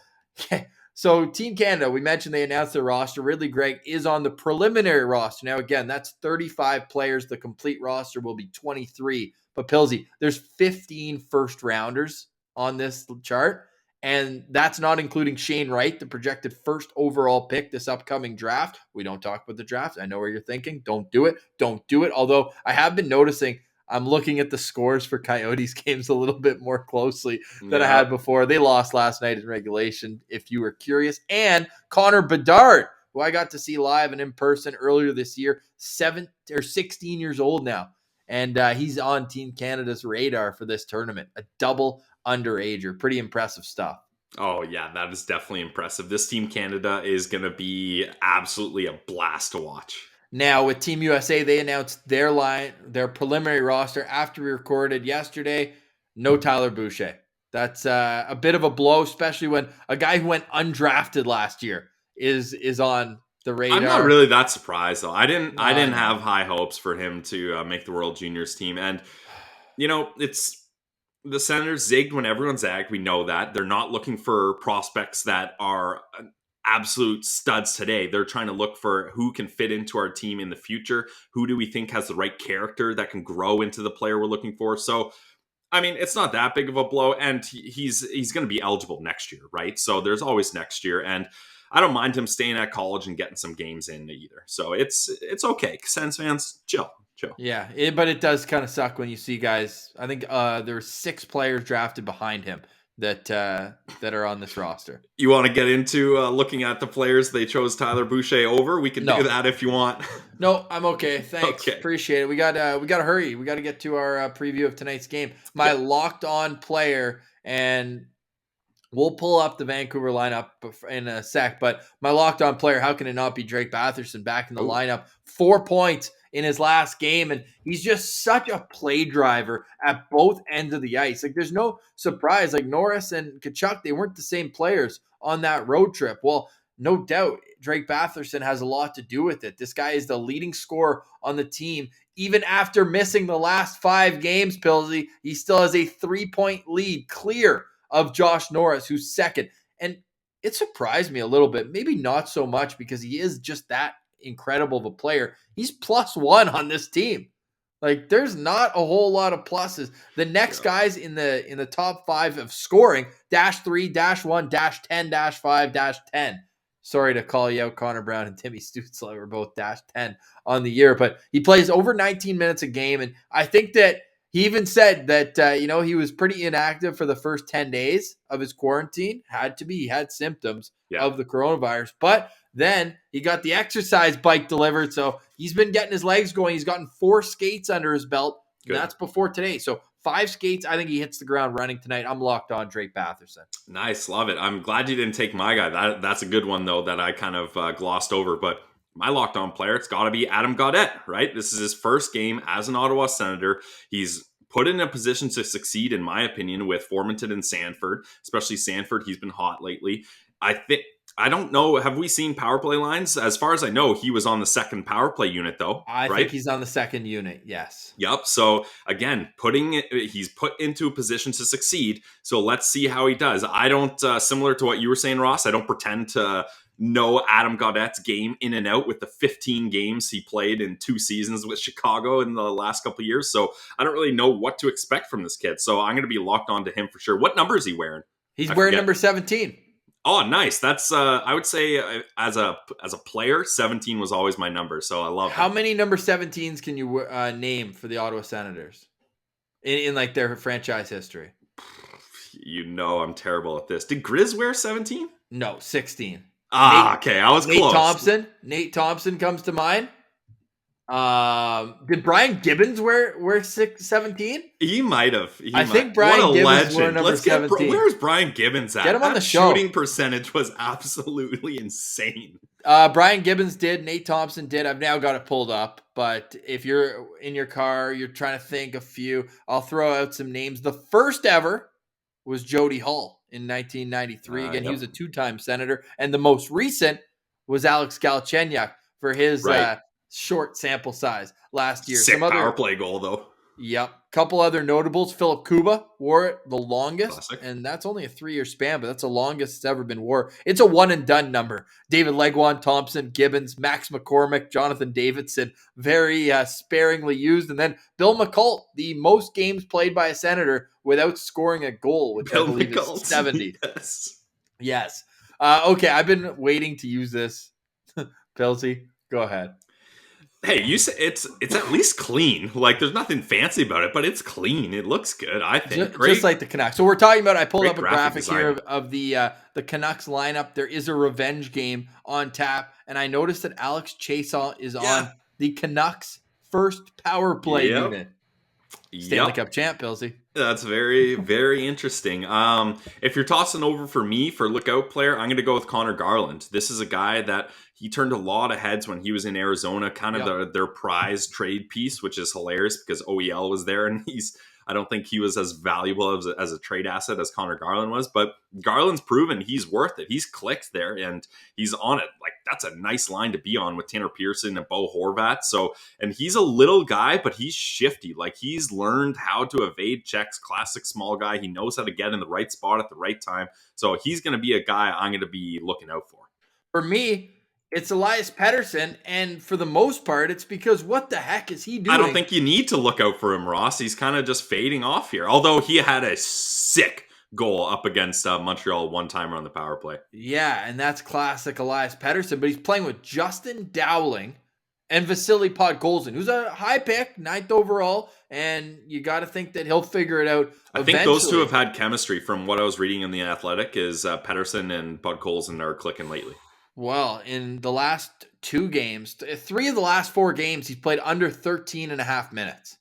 [SPEAKER 1] so Team Canada, we mentioned they announced their roster. Ridley Gregg is on the preliminary roster. Now, again, that's 35 players. The complete roster will be 23. But Pilsy, there's 15 first rounders on this chart. And that's not including Shane Wright, the projected first overall pick this upcoming draft. We don't talk about the draft. I know where you're thinking. Don't do it. Don't do it. Although I have been noticing, I'm looking at the scores for Coyotes games a little bit more closely than I had before. They lost last night in regulation, if you were curious. And Connor Bedard, who I got to see live and in person earlier this year, 16 years old now. And he's on Team Canada's radar for this tournament. A double underager. Pretty impressive stuff.
[SPEAKER 2] Oh, yeah, that is definitely impressive. This Team Canada is going to be absolutely a blast to watch.
[SPEAKER 1] Now, with Team USA, they announced their preliminary roster after we recorded yesterday. No Tyler Boucher. That's a bit of a blow, especially when a guy who went undrafted last year is on the radar.
[SPEAKER 2] I'm not really that surprised, though. I didn't have high hopes for him to make the World Juniors team. And, it's the Senators zigged when everyone zagged. We know that. They're not looking for prospects that are absolute studs today. They're trying to look for who can fit into our team in the future. Who do we think has the right character that can grow into the player we're looking for? So, I mean, it's not that big of a blow, and he's going to be eligible next year, right? So there's always next year, and I don't mind him staying at college and getting some games in either. So it's okay. Sens fans, chill.
[SPEAKER 1] Yeah, but it does kind of suck when you see guys. I think there were 6 players drafted behind him that are on this roster.
[SPEAKER 2] You want to get into looking at the players they chose Tyler Boucher over? We can do that if you want.
[SPEAKER 1] No, I'm okay. Thanks. Okay. Appreciate it. We got to hurry. We got to get to our preview of tonight's game. My locked on player, and we'll pull up the Vancouver lineup in a sec, but my locked on player, how can it not be Drake Batherson back in the lineup? 4 points in his last game, and he's just such a play driver at both ends of the ice. Like, there's no surprise. Like, Norris and Tkachuk, they weren't the same players on that road trip. Well, no doubt Drake Batherson has a lot to do with it. This guy is the leading scorer on the team. Even after missing the last 5 games, Pilsy, he still has a 3-point lead clear of Josh Norris, who's second. And it surprised me a little bit. Maybe not so much because he is just that incredible of a player. He's +1 on this team. Like, there's not a whole lot of pluses. The next guys in the top 5 of scoring, -3, -1, -10, -5, -10. Sorry to call you out, Connor Brown and Timmy Stützle were both -10 on the year, but he plays over 19 minutes a game, and I think that he even said that, he was pretty inactive for the first 10 days of his quarantine. He had symptoms of the coronavirus, but then he got the exercise bike delivered, so he's been getting his legs going. He's gotten 4 skates under his belt. That's before today. So 5 skates. I think he hits the ground running tonight. I'm locked on Drake Batherson.
[SPEAKER 2] Nice. Love it. I'm glad you didn't take my guy. That's a good one, though, that I kind of glossed over. But my locked on player, it's got to be Adam Gaudette, right? This is his first game as an Ottawa Senator. He's put in a position to succeed, in my opinion, with Formanton and Sanford, especially Sanford. He's been hot lately. I don't know. Have we seen power play lines? As far as I know, he was on the second power play unit, though.
[SPEAKER 1] I think he's on the second unit. Yes.
[SPEAKER 2] Yep. So again, he's put into a position to succeed. So let's see how he does. I don't, similar to what you were saying, Ross, I don't pretend to know Adam Gaudette's game in and out with the 15 games he played in 2 seasons with Chicago in the last couple of years. So I don't really know what to expect from this kid. So I'm going to be locked on to him for sure. What number is he wearing?
[SPEAKER 1] He's wearing number 17.
[SPEAKER 2] Oh, nice. That's I would say as a player, 17 was always my number. So I love
[SPEAKER 1] How many number 17s can you name for the Ottawa Senators in like their franchise history?
[SPEAKER 2] I'm terrible at this. Did Grizz wear 17?
[SPEAKER 1] No, 16.
[SPEAKER 2] Okay. I was close.
[SPEAKER 1] Nate Thompson comes to mind. Did Brian Gibbons wear 17?
[SPEAKER 2] He might have.
[SPEAKER 1] I think Brian
[SPEAKER 2] what a
[SPEAKER 1] Gibbons wore
[SPEAKER 2] legend.
[SPEAKER 1] number
[SPEAKER 2] Let's get
[SPEAKER 1] 17.
[SPEAKER 2] where's Brian Gibbons at?
[SPEAKER 1] Get him on
[SPEAKER 2] That
[SPEAKER 1] the show.
[SPEAKER 2] shooting percentage was absolutely insane.
[SPEAKER 1] Brian Gibbons did. Nate Thompson did. I've now got it pulled up. But if you're in your car, you're trying to think a few, I'll throw out some names. The first ever was Jody Hull in 1993. Again, he was a two-time Senator. And the most recent was Alex Galchenyuk for his short sample size last year.
[SPEAKER 2] Sick power play goal, though.
[SPEAKER 1] Yep. Couple other notables. Philip Kuba wore it the longest.
[SPEAKER 2] Classic.
[SPEAKER 1] And that's only a 3-year span, but that's the longest it's ever been wore. It's a one and done number. David Legwan, Thompson, Gibbons, Max McCormick, Jonathan Davidson, very sparingly used. And then Bill McCult, the most games played by a Senator without scoring a goal, which I believe is 70. Yes. Okay, I've been waiting to use this. Pilsy, go ahead.
[SPEAKER 2] Hey, you say it's at least clean. Like, there's nothing fancy about it, but it's clean. It looks good, I think.
[SPEAKER 1] Just like the Canucks. So we're talking about, I pulled up a graphic
[SPEAKER 2] design
[SPEAKER 1] here of the Canucks lineup. There is a revenge game on tap, and I noticed that Alex Chason is on the Canucks first power play unit. Stanley Cup champ, Pilsy.
[SPEAKER 2] That's very, very interesting. If you're tossing over for me for lookout player, I'm going to go with Connor Garland. This is a guy that he turned a lot of heads when he was in Arizona, kind of their prize trade piece, which is hilarious because OEL was there, and I don't think he was as valuable as a trade asset as Connor Garland was, but Garland's proven he's worth it. He's clicked there and he's on it. Like, that's a nice line to be on with Tanner Pearson and Bo Horvat. So, and he's a little guy, but he's shifty. Like, he's learned how to evade checks, classic small guy. He knows how to get in the right spot at the right time. So he's going to be a guy I'm going to be looking out for.
[SPEAKER 1] For me, it's Elias Pettersson, and for the most part, it's because what the heck is he doing?
[SPEAKER 2] I don't think you need to look out for him, Ross. He's kind of just fading off here. Although he had a sick goal up against Montreal one-timer on the power play.
[SPEAKER 1] Yeah, and that's classic Elias Pettersson, but he's playing with Justin Dowling and Vasily Podkolzin, who's a high pick, 9th overall, and you got to think that he'll figure it out
[SPEAKER 2] I think those two have had chemistry. From what I was reading in The Athletic, is Pettersson and Podkolzin are clicking lately.
[SPEAKER 1] Well, in the last 2 games, 3 of the last 4 games, he's played under 13 and a half minutes.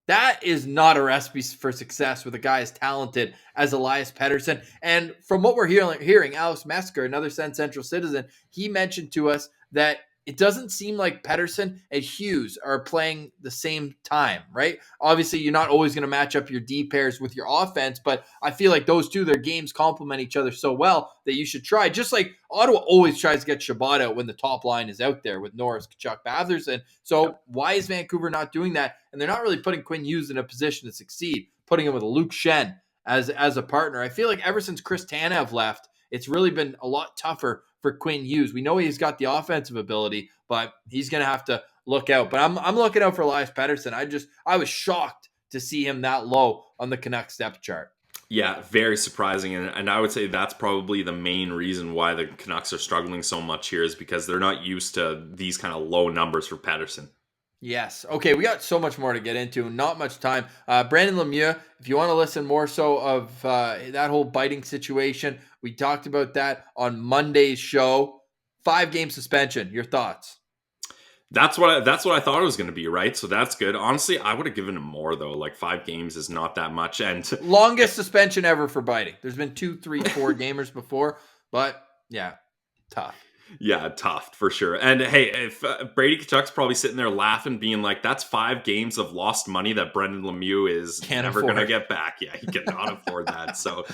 [SPEAKER 1] That is not a recipe for success with a guy as talented as Elias Pettersson. And from what we're hearing, Alex Mesker, another Sens Central citizen, he mentioned to us that it doesn't seem like Pettersson and Hughes are playing the same time, right? Obviously, you're not always going to match up your D pairs with your offense, but I feel like those two, their games complement each other so well that you should try. Just like Ottawa always tries to get Shabbat out when the top line is out there with Norris, Kachuk, Batherson. So why is Vancouver not doing that? And they're not really putting Quinn Hughes in a position to succeed, putting him with Luke Shen as a partner. I feel like ever since Chris Tanev left, it's really been a lot tougher for Quinn Hughes. We know he's got the offensive ability, but he's going to have to look out. But I'm looking out for Elias Pettersson. I was shocked to see him that low on the Canucks depth chart.
[SPEAKER 2] Yeah, very surprising. And I would say that's probably the main reason why the Canucks are struggling so much here, is because they're not used to these kind of low numbers for Pettersson.
[SPEAKER 1] Yes. Okay, we got so much more to get into. Not much time. Brandon Lemieux, if you want to listen more so of that whole biting situation, we talked about that on Monday's show. 5-game suspension. Your thoughts?
[SPEAKER 2] That's what I thought it was going to be, right? So that's good. Honestly, I would have given him more, though. Like, 5 games is not that much. And
[SPEAKER 1] longest suspension ever for biting. There's been 2, 3, 4 gamers before, but yeah, tough.
[SPEAKER 2] Yeah, tough for sure. And hey, if Brady Kachuk's probably sitting there laughing, being like, that's 5 games of lost money that Brendan Lemieux is never going to get back. Yeah, he cannot afford that. So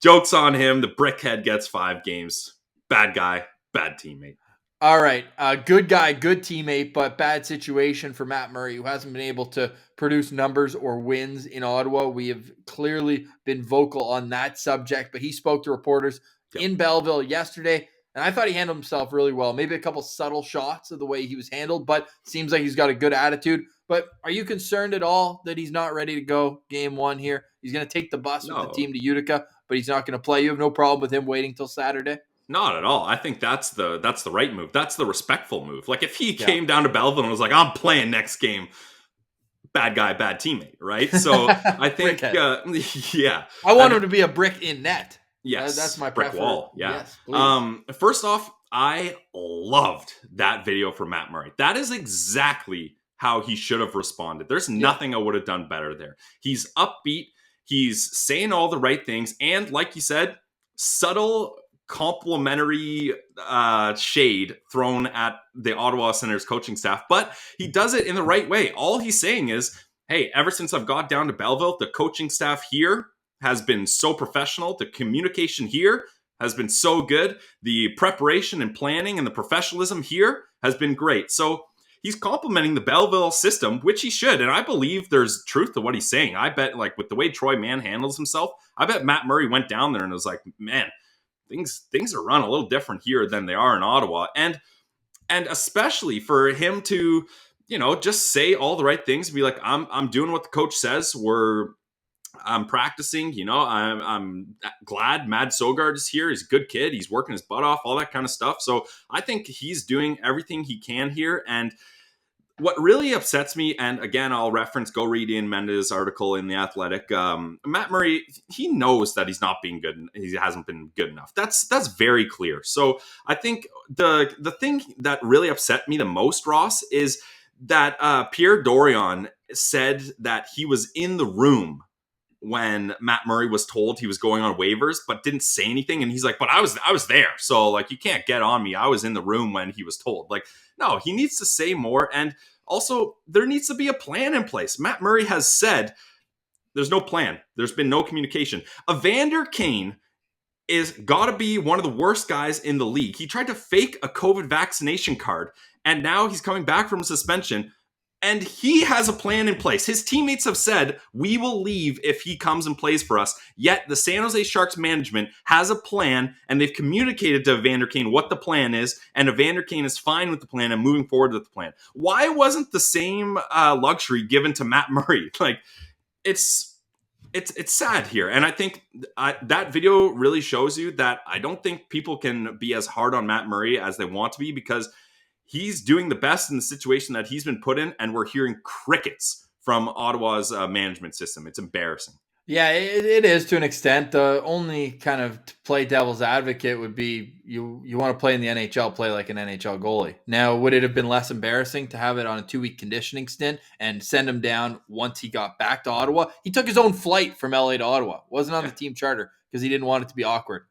[SPEAKER 2] joke's on him. The brickhead gets 5 games. Bad guy, bad teammate.
[SPEAKER 1] All right. Good guy, good teammate, but bad situation for Matt Murray, who hasn't been able to produce numbers or wins in Ottawa. We have clearly been vocal on that subject, but he spoke to reporters in Belleville yesterday. And I thought he handled himself really well. Maybe a couple subtle shots of the way he was handled, but seems like he's got a good attitude. But are you concerned at all that he's not ready to go game 1 here? He's going to take the bus with the team to Utica, but he's not going to play. You have no problem with him waiting till Saturday?
[SPEAKER 2] Not at all. I think that's the right move. That's the respectful move. Like, if he came down to Belleville and was like, I'm playing next game, bad guy, bad teammate, right? So I think, yeah.
[SPEAKER 1] I want him to be a brick in net.
[SPEAKER 2] Yes,
[SPEAKER 1] that's my
[SPEAKER 2] brick
[SPEAKER 1] preference.
[SPEAKER 2] wall. Yeah.
[SPEAKER 1] Yes,
[SPEAKER 2] first off, I loved that video for Matt Murray. That is exactly how he should have responded. There's nothing I would have done better there. He's upbeat. He's saying all the right things. And like you said, subtle complimentary shade thrown at the Ottawa Senators coaching staff, but he does it in the right way. All he's saying is, hey, ever since I've got down to Belleville, the coaching staff here has been so professional. The communication here has been so good. The preparation and planning and the professionalism here has been great. So he's complimenting the Belleville system, which he should. And I believe there's truth to what he's saying. I bet, like, with the way Troy Mann handles himself, I bet Matt Murray went down there and was like, man, things are run a little different here than they are in Ottawa. And especially for him to, just say all the right things and be like, I'm doing what the coach says. I'm practicing, I'm glad Mad Sogard is here. He's a good kid. He's working his butt off, all that kind of stuff. So I think he's doing everything he can here. And what really upsets me, and again, I'll go read Ian Mendes' article in The Athletic. Matt Murray, he knows that he's not being good. He hasn't been good enough. That's very clear. So I think the thing that really upset me the most, Ross, is that Pierre Dorion said that he was in the room when Matt Murray was told he was going on waivers, but didn't say anything. And he's like, but I was there. So, like, you can't get on me. I was in the room when he was told. Like, no, he needs to say more. And also, there needs to be a plan in place. Matt Murray has said there's no plan. There's been no communication. Evander Kane is got to be one of the worst guys in the league. He tried to fake a COVID vaccination card, and now he's coming back from suspension. And he has a plan in place. His teammates have said, we will leave if he comes and plays for us. Yet the San Jose Sharks management has a plan, and they've communicated to Evander Kane what the plan is, and Evander Kane is fine with the plan and moving forward with the plan. Why wasn't the same luxury given to Matt Murray? Like, it's sad here. And I think that video really shows you that I don't think people can be as hard on Matt Murray as they want to be, because he's doing the best in the situation that he's been put in, and we're hearing crickets from Ottawa's management system. It's embarrassing.
[SPEAKER 1] Yeah, it is to an extent. The only kind of to play devil's advocate would be you want to play in the NHL, play like an NHL goalie. Now, would it have been less embarrassing to have it on a 2-week conditioning stint and send him down once he got back to Ottawa? He took his own flight from LA to Ottawa. Wasn't on the team charter because he didn't want it to be awkward.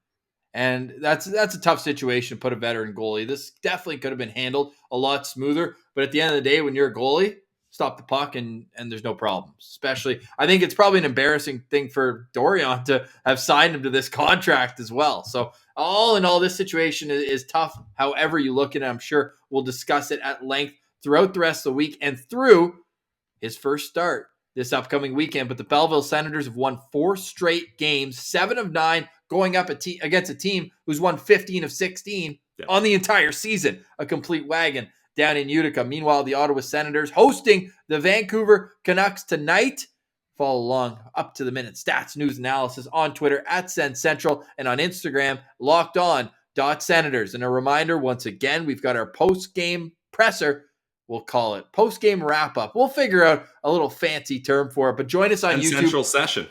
[SPEAKER 1] And that's a tough situation to put a veteran goalie. This definitely could have been handled a lot smoother. But at the end of the day, when you're a goalie, stop the puck and there's no problems. Especially, I think it's probably an embarrassing thing for Dorion to have signed him to this contract as well. So all in all, this situation is tough. However you look at it, I'm sure we'll discuss it at length throughout the rest of the week and through his first start this upcoming weekend. But the Belleville Senators have won 4 straight games, 7 of 9, going up against a team who's won 15 of 16 on the entire season. A complete wagon down in Utica. Meanwhile, the Ottawa Senators hosting the Vancouver Canucks tonight. Follow along up-to-the-minute stats, news, analysis on Twitter at Sen Central and on Instagram, lockedon.senators. And a reminder, once again, we've got our post-game presser. We'll call it post-game wrap-up. We'll figure out a little fancy term for it, but join us on YouTube.
[SPEAKER 2] Central session.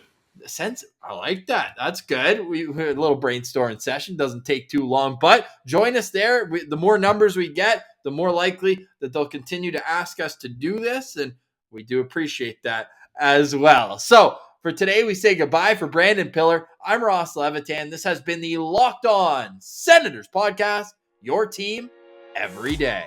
[SPEAKER 1] I like that. That's good. We had a little brainstorming session. Doesn't take too long, but join us there. The more numbers we get, the more likely that they'll continue to ask us to do this, and we do appreciate that as well. So for today, we say goodbye. For Brandon Pillar, I'm Ross Levitan. This has been the Locked On Senators podcast, your team every day.